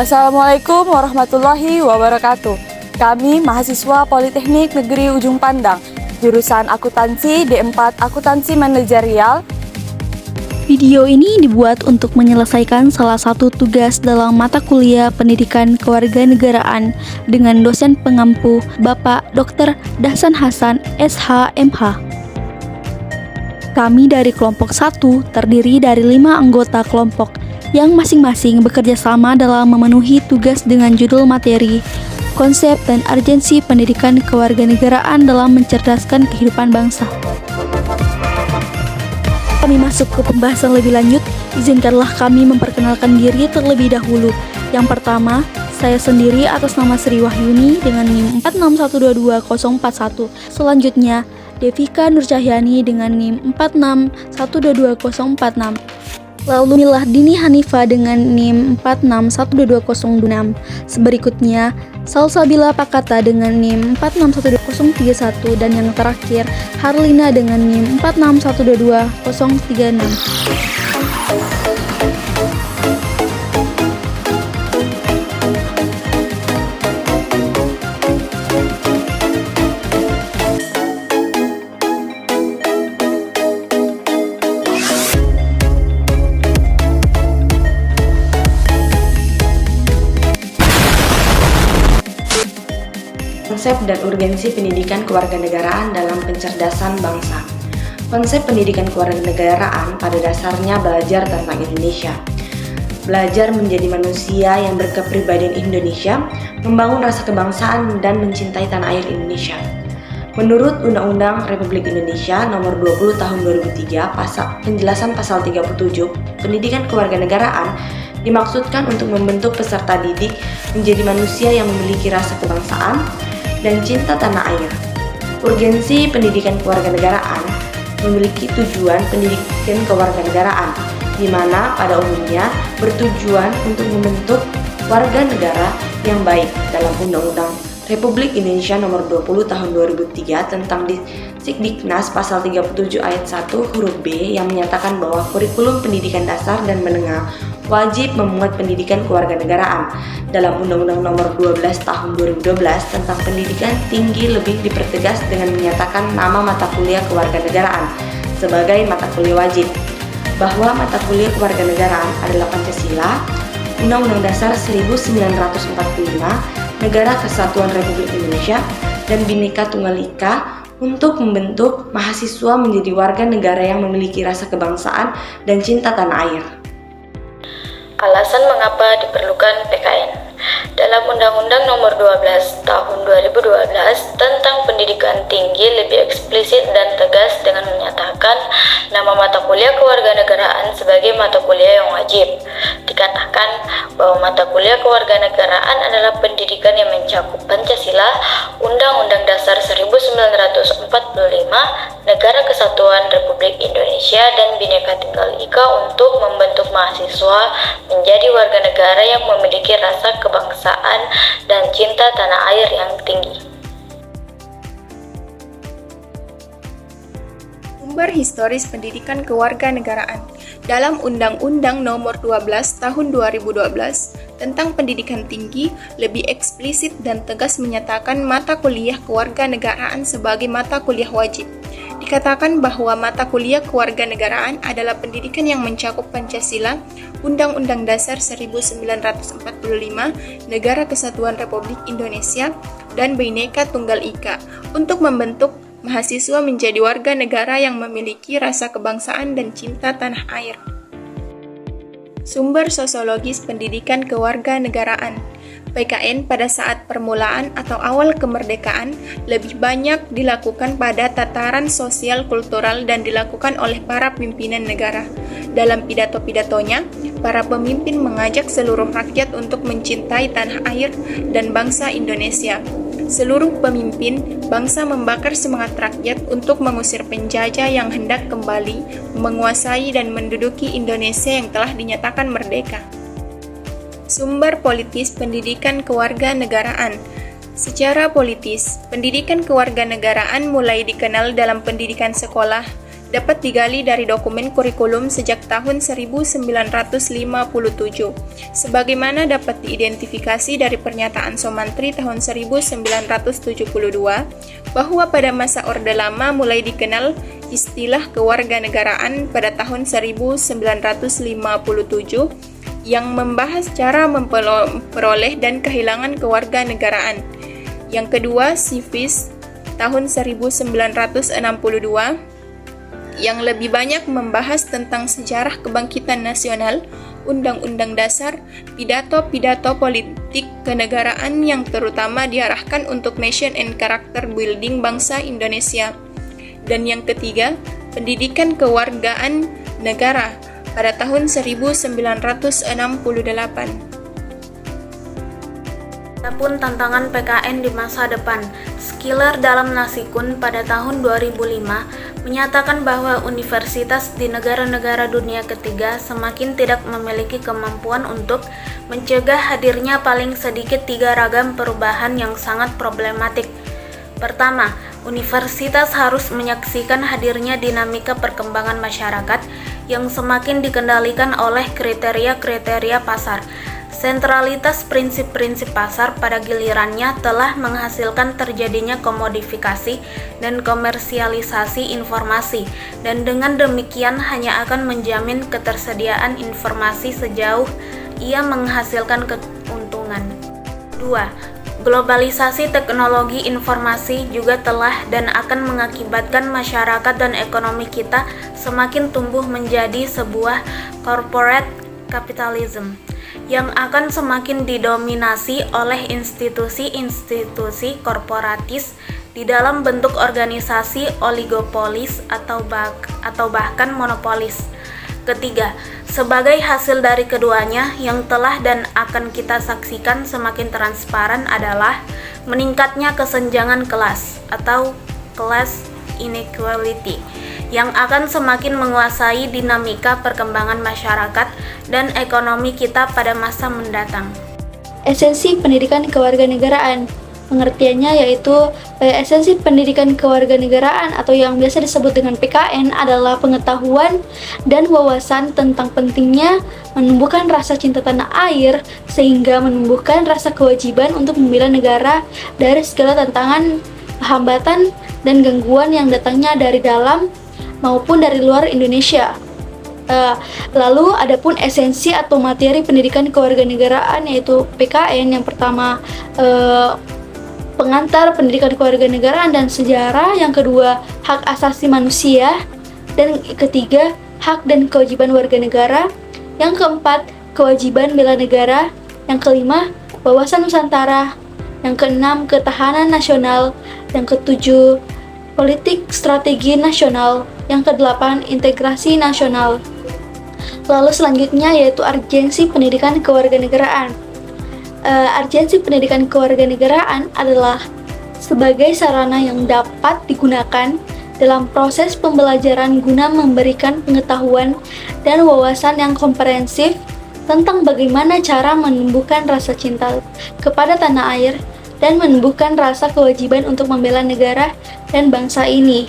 Assalamualaikum warahmatullahi wabarakatuh. Kami mahasiswa Politeknik Negeri Ujung Pandang, jurusan akuntansi D4 Akuntansi Manajerial. Video ini dibuat untuk menyelesaikan salah satu tugas dalam mata kuliah Pendidikan Kewarganegaraan dengan dosen pengampu Bapak Dr. Dahsan Hasan, SH.MH. Kami dari kelompok 1 terdiri dari 5 anggota kelompok yang masing-masing bekerja sama dalam memenuhi tugas dengan judul materi, konsep dan urgensi pendidikan kewarganegaraan dalam mencerdaskan kehidupan bangsa. Kami masuk ke pembahasan lebih lanjut, izinkanlah kami memperkenalkan diri terlebih dahulu. Yang pertama, saya sendiri atas nama Sri Wahyuni dengan NIM 461224041. Selanjutnya, Devika Nurcahyani dengan NIM 461224046. Lalu Milah Dini Hanifa dengan NIM 4612206. Seberikutnya, Salsabila Pakata dengan NIM 4612031 dan yang terakhir, Harlina dengan NIM 4612236. Konsep dan urgensi pendidikan kewarganegaraan dalam pencerdasan bangsa. Konsep pendidikan kewarganegaraan pada dasarnya belajar tentang Indonesia. Belajar menjadi manusia yang berkepribadian Indonesia, membangun rasa kebangsaan dan mencintai tanah air Indonesia. Menurut Undang-Undang Republik Indonesia Nomor 20 Tahun 2003, penjelasan pasal 37, pendidikan kewarganegaraan dimaksudkan untuk membentuk peserta didik menjadi manusia yang memiliki rasa kebangsaan dan cinta tanah air. Urgensi pendidikan kewarganegaraan memiliki tujuan pendidikan kewarganegaraan, di mana pada umumnya bertujuan untuk membentuk warga negara yang baik dalam Undang-Undang Republik Indonesia Nomor 20 Tahun 2003 tentang Disdiknas Pasal 37 Ayat 1 huruf B yang menyatakan bahwa kurikulum pendidikan dasar dan menengah wajib memuat pendidikan kewarganegaraan. Dalam Undang-Undang Nomor 12 Tahun 2012 tentang pendidikan tinggi lebih dipertegas dengan menyatakan nama mata kuliah kewarganegaraan sebagai mata kuliah wajib, bahwa mata kuliah kewarganegaraan adalah Pancasila, Undang-Undang Dasar 1945, Negara Kesatuan Republik Indonesia, dan Bhinneka Tunggal Ika untuk membentuk mahasiswa menjadi warga negara yang memiliki rasa kebangsaan dan cinta tanah air. Alasan mengapa diperlukan PKN. Dalam Undang-Undang Nomor 12 Tahun 2012 tentang Pendidikan Tinggi lebih eksplisit dan tegas dengan menyatakan nama mata kuliah kewarganegaraan sebagai mata kuliah yang wajib. Dikatakan bahwa mata kuliah kewarganegaraan adalah pendidikan yang mencakup Pancasila, Undang-Undang Dasar 1945, Negara Kesatuan Republik Indonesia, dan Bhinneka Tunggal Ika untuk membentuk mahasiswa menjadi warga negara yang memiliki rasa kebangsaan dan cinta tanah air yang tinggi. Sumber historis pendidikan kewarganegaraan. Dalam Undang-Undang Nomor 12 Tahun 2012 tentang Pendidikan Tinggi lebih eksplisit dan tegas menyatakan mata kuliah kewarganegaraan sebagai mata kuliah wajib. Dikatakan bahwa mata kuliah kewarganegaraan adalah pendidikan yang mencakup Pancasila, Undang-Undang Dasar 1945, Negara Kesatuan Republik Indonesia, dan Bhinneka Tunggal Ika untuk membentuk mahasiswa menjadi warga negara yang memiliki rasa kebangsaan dan cinta tanah air. Sumber sosiologis pendidikan kewarganegaraan. PKN pada saat permulaan atau awal kemerdekaan lebih banyak dilakukan pada tataran sosial kultural dan dilakukan oleh para pimpinan negara. Dalam pidato-pidatonya, para pemimpin mengajak seluruh rakyat untuk mencintai tanah air dan bangsa Indonesia. Seluruh pemimpin bangsa membakar semangat rakyat untuk mengusir penjajah yang hendak kembali menguasai dan menduduki Indonesia yang telah dinyatakan merdeka. Sumber politis pendidikan kewarganegaraan. Secara politis, pendidikan kewarganegaraan mulai dikenal dalam pendidikan sekolah dapat digali dari dokumen kurikulum sejak tahun 1957, sebagaimana dapat diidentifikasi dari pernyataan Somantri tahun 1972 bahwa pada masa Orde Lama mulai dikenal istilah kewarganegaraan pada tahun 1957 yang membahas cara memperoleh dan kehilangan kewarganegaraan. Yang kedua, Civis tahun 1962 yang lebih banyak membahas tentang sejarah kebangkitan nasional, undang-undang dasar, pidato-pidato politik kenegaraan yang terutama diarahkan untuk nation and character building bangsa Indonesia. Dan yang ketiga, pendidikan kewargaan negara pada tahun 1968. Adapun tantangan PKN di masa depan, Skiller dalam Nasikun pada tahun 2005 menyatakan bahwa universitas di negara-negara dunia ketiga semakin tidak memiliki kemampuan untuk mencegah hadirnya paling sedikit 3 ragam perubahan yang sangat problematik. Pertama, universitas harus menyaksikan hadirnya dinamika perkembangan masyarakat yang semakin dikendalikan oleh kriteria-kriteria pasar. Sentralitas prinsip-prinsip pasar pada gilirannya telah menghasilkan terjadinya komodifikasi dan komersialisasi informasi, dan dengan demikian hanya akan menjamin ketersediaan informasi sejauh ia menghasilkan keuntungan. 2. Globalisasi teknologi informasi juga telah dan akan mengakibatkan masyarakat dan ekonomi kita semakin tumbuh menjadi sebuah corporate capitalism yang akan semakin didominasi oleh institusi-institusi korporatis di dalam bentuk organisasi oligopolis atau bahkan monopolis. Ketiga, sebagai hasil dari keduanya yang telah dan akan kita saksikan semakin transparan adalah meningkatnya kesenjangan kelas atau class inequality yang akan semakin menguasai dinamika perkembangan masyarakat dan ekonomi kita pada masa mendatang. Esensi pendidikan kewarganegaraan. Pengertiannya yaitu esensi pendidikan kewarganegaraan atau yang biasa disebut dengan PKN adalah pengetahuan dan wawasan tentang pentingnya menumbuhkan rasa cinta tanah air sehingga menumbuhkan rasa kewajiban untuk membela negara dari segala tantangan, hambatan, dan gangguan yang datangnya dari dalam maupun dari luar Indonesia. Lalu adapun esensi atau materi pendidikan kewarganegaraan yaitu PKN, yang pertama pengantar pendidikan kewarganegaraan dan sejarah, yang kedua hak asasi manusia, dan ketiga hak dan kewajiban warga negara, yang keempat kewajiban bela negara, yang kelima wawasan Nusantara, yang keenam ketahanan nasional, yang ketujuh politik strategi nasional, yang kedelapan integrasi nasional. Lalu selanjutnya yaitu urgensi pendidikan kewarganegaraan. Urgensi pendidikan kewarganegaraan adalah sebagai sarana yang dapat digunakan dalam proses pembelajaran guna memberikan pengetahuan dan wawasan yang komprehensif tentang bagaimana cara menumbuhkan rasa cinta kepada tanah air dan menumbuhkan rasa kewajiban untuk membela negara dan bangsa ini.